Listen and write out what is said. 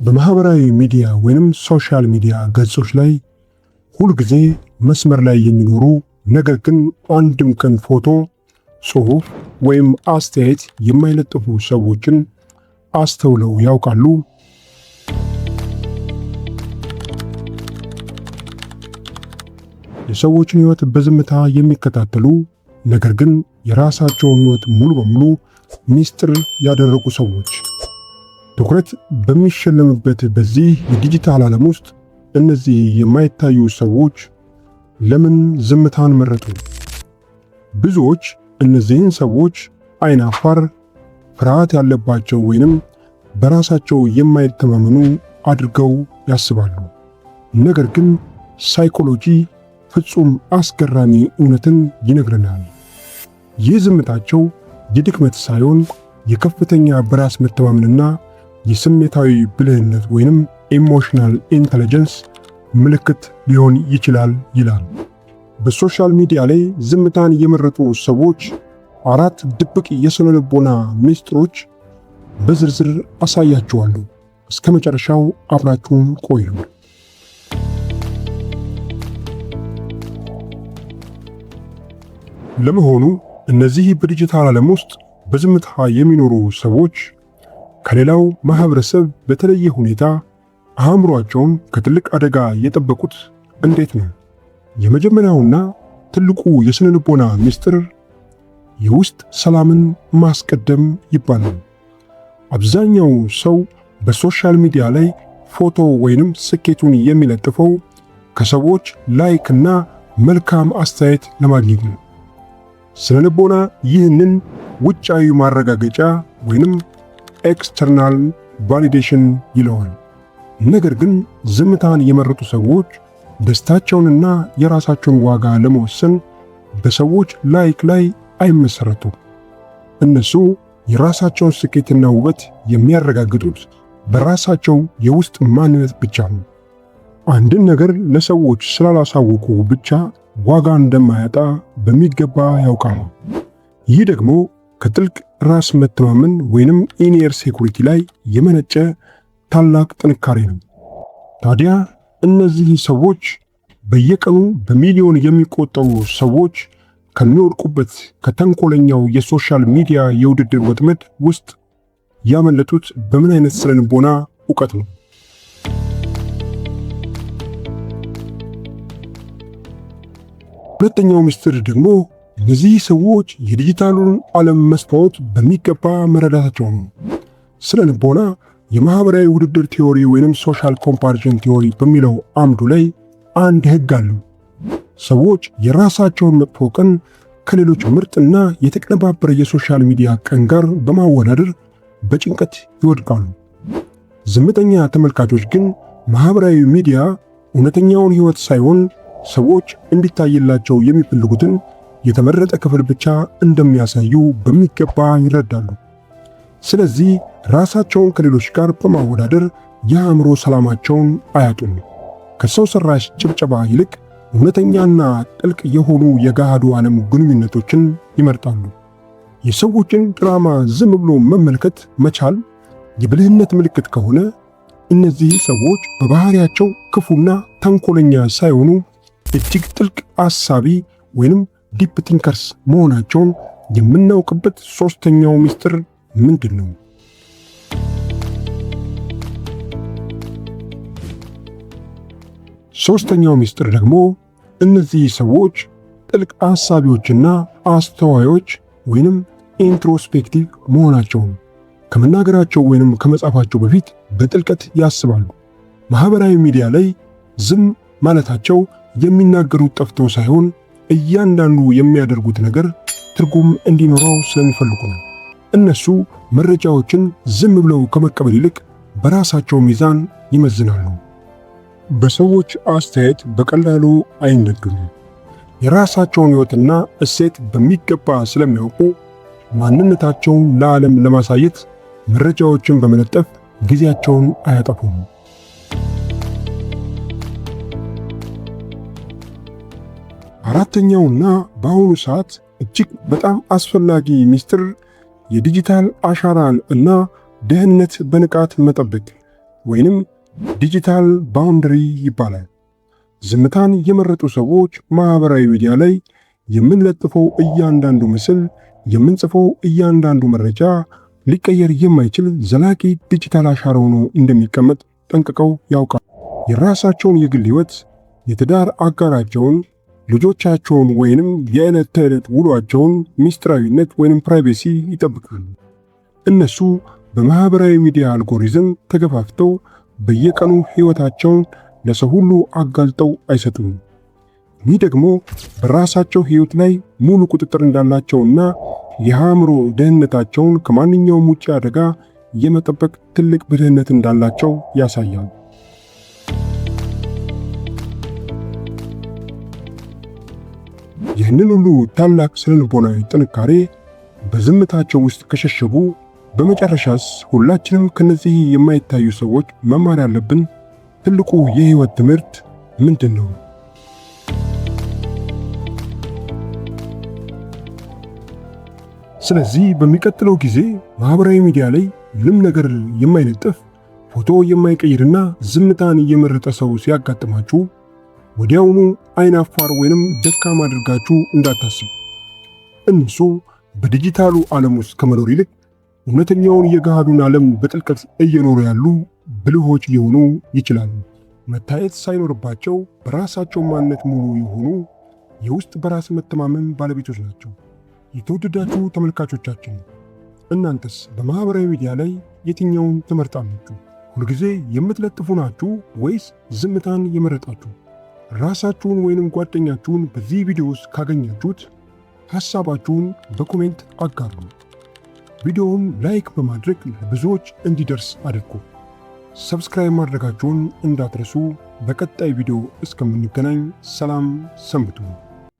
በማህበራዊ ሚዲያ ወይንም ሶሻል ሚዲያ ገጾች ላይ ሁል ጊዜ መስመር ላይ የሚኖሩ ነገር ግን አንድም ቀን ፎቶ፣ ጽሑፍ ወይም አስተያየት የማይለጥፉ ሰዎችን አስተውለው ያውቃሉ? የሰዎችን ሕይወት በዝምታ የሚከታተሉ ነገር ግን የራሳቸውን ሕይወት ሙሉ በሙሉ ሚስጥር ያደረጉ ሰዎች። ትኩረት በሚሸለምበት በዚህ የዲጂታል ዓለም ውስጥ እነዚህ የማይታዩ ሰዎች ለምን ዝምታን መረጡ? ብዙዎች እነዚህን ሰዎች አይናፋር፣ ፍርሃት ያለባቸው ወይንም በራሳቸው የማይተማመኑ አድርገው ያስባሉ። ነገር ግን ሳይኮሎጂ ፍጹም አስገራሚ እውነትን ይነግረናል። ይህ ዝምታቸው የድክመት ሳይሆን የከፍተኛ በራስ መተማመንና የስሜታዊ ብልህነት ወይንም ኢሞሽናል ኢንተለጀንስ ምልክት ሊሆን ይችላል ይላል። በሶሻል ሚዲያ ላይ ዝምታን የመረጡ ሰዎች 4 ድብቅ የስነ ልቦና ሚስጥሮች በዝርዝር አሳያችኋለሁ። እስከ መጨረሻው አብራችሁን ቆዩ። ለመሆኑ እነዚህ በዲጂታል ዓለም ውስጥ በዝምታ የሚኖሩ ሰዎች ከሌላው ማህበረሰብ በተለየ ሁኔታ አእምሯቸውን ከትልቅ አደጋ የጠበቁት እንዴት ነው? የመጀመሪያውና ትልቁ የስነ ልቦና ምስጢር የውስጥ ሰላምን ማስቀደም ይባላል። አብዛኛው ሰው በሶሻል ሚዲያ ላይ ፎቶ ወይንም ስኬቱን የሚለጥፈው ከሰዎች ላይክ እና መልካም አስተያየት ለማግኘት ነው። ስነ ልቦና ይህንን ውጫዊ ማረጋገጫ ወይንም ኤክስተርናል ቫሊዴሽን ይለዋል። ነገር ግን ዝምታን የመረጡ ሰዎች ደስታቸውንና የራሳቸውን ዋጋ ለመወሰን በሰዎች ላይክ ላይ አይመሰረቱም። እነሱ የራሳቸውን ስኬትና ውበት የሚያረጋግጡት በራሳቸው የውስጥ ማንነት ብቻ ነው። አንድን ነገር ለሰዎች ስላላሳወቁ ብቻ ዋጋ እንደማያጣ በሚገባ ያውቃሉ። ይህ ደግሞ ከጥልቅ ራስ መተማመን ወይንም ኢኒየር ሴኩሪቲ ላይ የመነጨ ታላቅ ጥንካሬ ነው። ታዲያ እነዚህ ሰዎች በየቀኑ በሚሊዮን የሚቆጠሩ ሰዎች ከሚወድቁበት ከተንኮለኛው የሶሻል ሚዲያ የውድድር ወጥመድ ውስጥ ያመለጡት በምን አይነት ስነ ልቦና ዕውቀት ነው? ሁለተኛው ምስጢር ደግሞ እነዚህ ሰዎች የዲጂታሉን ዓለም መስታወት በሚገባ መረዳታቸው ነው። ስነ ልቦና የማህበራዊ ውድድር ቲዮሪ ወይንም ሶሻል ኮምፓሪዥን ቲዮሪ በሚለው አምዱ ላይ አንድ ህግ አለው። ሰዎች የራሳቸውን መጥፎ ቀን ከሌሎች ምርጥና የተቀነባበረ የሶሻል ሚዲያ ቀን ጋር በማወዳደር በጭንቀት ይወድቃሉ። ዝምተኛ ተመልካቾች ግን ማህበራዊ ሚዲያ እውነተኛውን ህይወት ሳይሆን ሰዎች እንዲታይላቸው የሚፈልጉትን የተመረጠ ክፍል ብቻ እንደሚያሳዩ በሚገባ ይረዳሉ። ስለዚህ ራሳቸውን ከሌሎች ጋር በማወዳደር የአእምሮ ሰላማቸውን አያጡም። ከሰው ሰራሽ ጭብጨባ ይልቅ እውነተኛና ጥልቅ የሆኑ የገሃዱ ዓለም ግንኙነቶችን ይመርጣሉ። የሰዎችን ድራማ ዝም ብሎ መመልከት መቻል የብልህነት ምልክት ከሆነ እነዚህ ሰዎች በባህሪያቸው ክፉና ተንኮለኛ ሳይሆኑ እጅግ ጥልቅ አሳቢ ወይንም ዲፕ ቲንከርስ መሆናቸውን የምናውቅበት ሶስተኛው ምስጢር ምንድን ነው? ሶስተኛው ምስጢር ደግሞ እነዚህ ሰዎች ጥልቅ አሳቢዎችና አስተዋዮች ወይንም ኢንትሮስፔክቲቭ መሆናቸው ነው። ከመናገራቸው ወይንም ከመጻፋቸው በፊት በጥልቀት ያስባሉ። ማህበራዊ ሚዲያ ላይ ዝም ማለታቸው የሚናገሩት ጠፍቶ ሳይሆን እያንዳንዱ የሚያደርጉት ነገር ትርጉም እንዲኖረው ስለሚፈልጉ ነው። እነሱ መረጃዎችን ዝም ብለው ከመቀበል ይልቅ በራሳቸው ሚዛን ይመዝናሉ። በሰዎች አስተያየት በቀላሉ አይነዱም። የራሳቸውን ሕይወትና እሴት በሚገባ ስለሚያውቁ ማንነታቸውን ለዓለም ለማሳየት መረጃዎችን በመለጠፍ ጊዜያቸውን አያጠፉም። አራተኛውና በአሁኑ ሰዓት እጅግ በጣም አስፈላጊ ምስጢር የዲጂታል አሻራን እና ደህንነት በንቃት መጠበቅ ወይንም ዲጂታል ባውንደሪ ይባላል። ዝምታን የመረጡ ሰዎች ማህበራዊ ሚዲያ ላይ የምንለጥፈው እያንዳንዱ ምስል፣ የምንጽፈው እያንዳንዱ መረጃ ሊቀየር የማይችል ዘላቂ ዲጂታል አሻራ ሆኖ እንደሚቀመጥ ጠንቅቀው ያውቃሉ። የራሳቸውን የግል ሕይወት፣ የትዳር አጋራቸውን፣ ልጆቻቸውን ወይንም የዕለት ተዕለት ውሏቸውን ሚስጥራዊነት ወይንም ፕራይቬሲ ይጠብቃሉ። እነሱ በማህበራዊ ሚዲያ አልጎሪዝም ተገፋፍተው በየቀኑ ሕይወታቸውን ለሰው ሁሉ አጋልጠው አይሰጡም። ይህ ደግሞ በራሳቸው ሕይወት ላይ ሙሉ ቁጥጥር እንዳላቸውና የአእምሮ ደህንነታቸውን ከማንኛውም ውጭ አደጋ የመጠበቅ ትልቅ ብልህነት እንዳላቸው ያሳያል። ይህንን ሁሉ ታላቅ ስነልቦናዊ ጥንካሬ በዝምታቸው ውስጥ ከሸሸጉ፣ በመጨረሻስ ሁላችንም ከነዚህ የማይታዩ ሰዎች መማር ያለብን ትልቁ የህይወት ትምህርት ምንድን ነው? ስለዚህ በሚቀጥለው ጊዜ ማህበራዊ ሚዲያ ላይ ምንም ነገር የማይለጥፍ ፎቶ የማይቀይርና ዝምታን የመረጠ ሰው ሲያጋጥማችሁ ወዲያውኑ አይናፋር ወይንም ደካማ አድርጋችሁ እንዳታስቡ። እነሱ በዲጂታሉ ዓለም ውስጥ ከመኖር ይልቅ እውነተኛውን የገሃዱን ዓለም በጥልቀት እየኖሩ ያሉ ብልሆች ሊሆኑ ይችላሉ። መታየት ሳይኖርባቸው በራሳቸው ማንነት ሙሉ የሆኑ የውስጥ በራስ መተማመን ባለቤቶች ናቸው። የተወደዳችሁ ተመልካቾቻችን፣ እናንተስ በማህበራዊ ሚዲያ ላይ የትኛውን ትመርጣላችሁ? ሁልጊዜ የምትለጥፉ ናችሁ ወይስ ዝምታን የመረጣችሁ? ራሳችሁን ወይንም ጓደኛችሁን በዚህ ቪዲዮ ውስጥ ካገኛችሁት ሐሳባችሁን በኮሜንት አጋሩ። ቪዲዮውን ላይክ በማድረግ ለብዙዎች እንዲደርስ አድርጉ። ሰብስክራይብ ማድረጋችሁን እንዳትረሱ። በቀጣይ ቪዲዮ እስከምንገናኝ ሰላም ሰንብቱ።